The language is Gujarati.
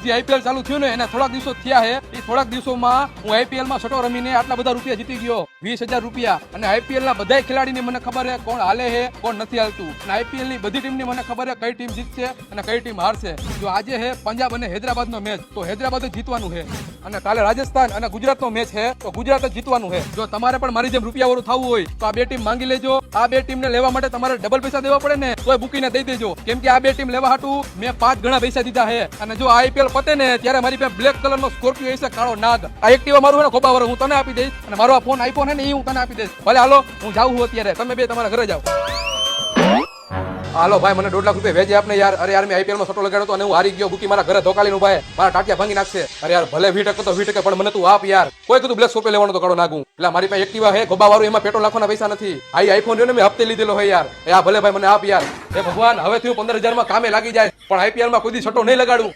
આજથી આઈપીએલ ચાલુ થયું ને એના થોડાક દિવસો થયા છે. એ થોડાક દિવસોમાં હું આઈપીએલ માં સટો રમીને આટલા બધા રૂપિયા જીતી ગયો, 20,000 રૂપિયા. અને આઈપીએલ ના બધા ખેલાડીની મને ખબર છે કોણ હાલે છે કોણ નથી હાલતું. અને આઈપીએલ ની બધી ટીમની મને ખબર છે કઈ ટીમ જીતશે અને કઈ ટીમ હારશે. જો આજે છે પંજાબ અને હૈદરાબાદ નો મેચ, તો હૈદરાબાદ જ જીતવાનું છે. અને કાલે રાજસ્થાન અને ગુજરાત નો મેચ છે, તો ગુજરાત જ જીતવાનું છે. જો તમારે પણ મારી જેમ રૂપિયા વાળું થવું હોય તો આ બે ટીમ માંગી લેજો. આ બે ટીમ ને લેવા માટે તમારે ડબલ પૈસા દેવા પડે ને તોય બુકીને દઈ દેજો, કેમ કે આ બે ટીમ લેવા હાટું મેં 5 ગણા પૈસા દીધા છે. અને જો આઈપીએલ પતે ને ત્યારે મારી પાસે બ્લેક કલર નો સ્કોર્પિયો હશે, કાળો નાગ. આ એક્ટિવા મારું છે ને ખોબા વાળું, હું તને આપી દઈશ. અને મારો આ ફોન આઈફોન છે ને એ હું તને આપી દઈશ. ભલે હાલો હું જાઉં છું અત્યારે, તમે બે તમારા ઘરે જાઓ. હાલો ભાઈ, મને 2 લાખ રૂપિયા વેચે આપને યાર. અરે યાર, મેં આઈપીએલ માં સટ્ટો લગાડ્યો તો અને હું હારી ગયો. બુકી મારા ઘરે ધોકાલીને ઉભા છે, મારા ટાટિયા ભાંગી નાખશે. અરે યાર, ભલે 20% તો 20%, પણ મને તું આપ યાર. કોઈ કીધું બ્લેક સ્કોર્પિયો લેવાનો તો કાળો નાગું. એટલે મારી પાસે એક્ટિવા છે ગોબા વાળું, એમાં પેટ્રોલ નાખવાના પૈસા નથી. આ આઈફોન રહ્યો ને મેં હપ્તે લીધેલો હોય યાર. એ હા ભલે ભાઈ, મને આપ યાર. એ ભગવાન, હવે થયું 15,000 માં કામે લાગી જાય, પણ આઈપીએલ માં કોઈ દી સટ્ટો નહીં લગાડું.